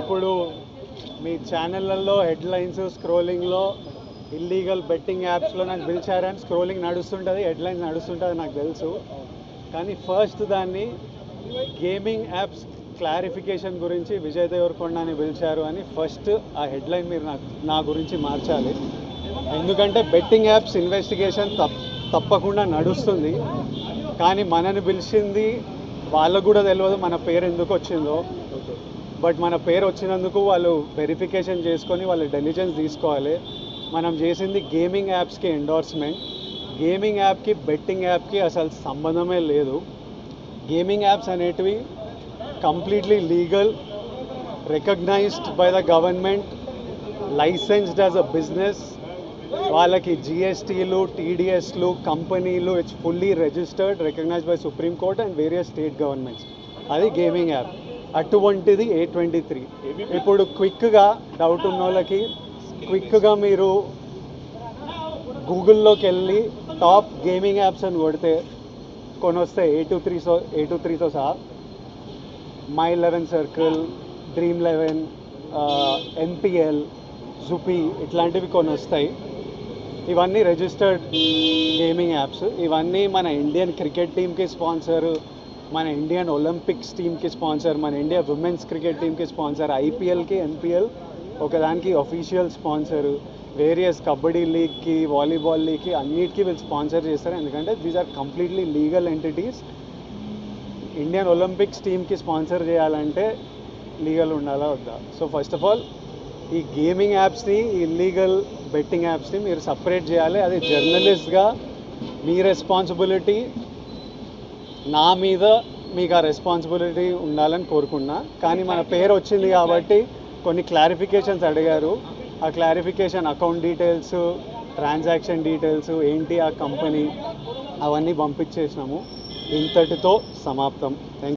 ఇప్పుడు మీ ఛానళ్ళల్లో headlines స్క్రోలింగ్లో illegal betting యాప్స్లో నాకు పిలిచారని స్క్రోలింగ్ నడుస్తుంటుంది, హెడ్లైన్స్ నడుస్తుంటుంది నాకు తెలుసు. కానీ ఫస్ట్ దాన్ని గేమింగ్ యాప్స్ క్లారిఫికేషన్ గురించి విజయ్ దేవరకొండని పిలిచారు అని ఫస్ట్ ఆ హెడ్లైన్ మీరు నా గురించి మార్చాలి. ఎందుకంటే బెట్టింగ్ యాప్స్ ఇన్వెస్టిగేషన్ తప్పకుండా నడుస్తుంది. కానీ మనని పిలిచింది వాళ్ళకు కూడా తెలియదు మన పేరు ఎందుకు వచ్చిందో. బట్ మన పేరు వచ్చినందుకు వాళ్ళు వెరిఫికేషన్ చేసుకొని వాళ్ళ డెలిజెన్స్ తీసుకోవాలి. మనం చేసింది గేమింగ్ యాప్స్కి ఎండోర్స్మెంట్. గేమింగ్ యాప్కి బెట్టింగ్ యాప్కి అసలు సంబంధమే లేదు. గేమింగ్ యాప్స్ అనేటివి completely legal, recognised by the government, licensed as a business. వాళ్ళకి జిఎస్టీలు, టీడీఎస్లు, కంపెనీలు, it's fully registered, recognised by supreme court and various state governments. అది గేమింగ్ యాప్. అటువంటిది A23. ఇప్పుడు క్విక్గా డౌట్ ఉన్న వాళ్ళకి క్విక్గా మీరు గూగుల్లోకి వెళ్ళి టాప్ గేమింగ్ యాప్స్ అని కొడితే కొన్ని వస్తాయి. A23తో సహా My11 సర్కిల్, Dream11, NPL, జుపీ ఇట్లాంటివి కొన్ని వస్తాయి. ఇవన్నీ రిజిస్టర్డ్ గేమింగ్ యాప్స్. ఇవన్నీ మన ఇండియన్ క్రికెట్ టీమ్కి స్పాన్సర్, మన ఇండియన్ ఒలింపిక్స్ టీమ్కి స్పాన్సర్, మన ఇండియా ఉమెన్స్ క్రికెట్ టీమ్కి స్పాన్సర్, ఐపీఎల్కి, ఎన్పిఎల్ ఒకదానికి అఫీషియల్ స్పాన్సర్, వేరియస్ కబడ్డీ లీగ్కి, వాలీబాల్ లీగ్కి అన్నిటికీ వీళ్ళు స్పాన్సర్ చేస్తారు. ఎందుకంటే these are completely legal entities. Indian Olympics టీమ్కి స్పాన్సర్ చేయాలంటే లీగల్ ఉండాలా వద్దా? సో ఫస్ట్ ఆఫ్ ఆల్ ఈ గేమింగ్ యాప్స్ని, ఇల్లీగల్ బెట్టింగ్ యాప్స్ని మీరు సపరేట్ చేయాలి. అది జర్నలిస్ట్గా మీ రెస్పాన్సిబిలిటీ. నా మీద మీకు ఆ రెస్పాన్సిబిలిటీ ఉండాలని కోరుకున్నా. కానీ మన పేరు వచ్చింది కాబట్టి కొన్ని క్లారిఫికేషన్స్ అడిగారు. ఆ clarification account details, transaction details ఏంటి, ఆ కంపెనీ అవన్నీ పంపించేసినాము. ఇంతటితో సమాప్తం. Thank you.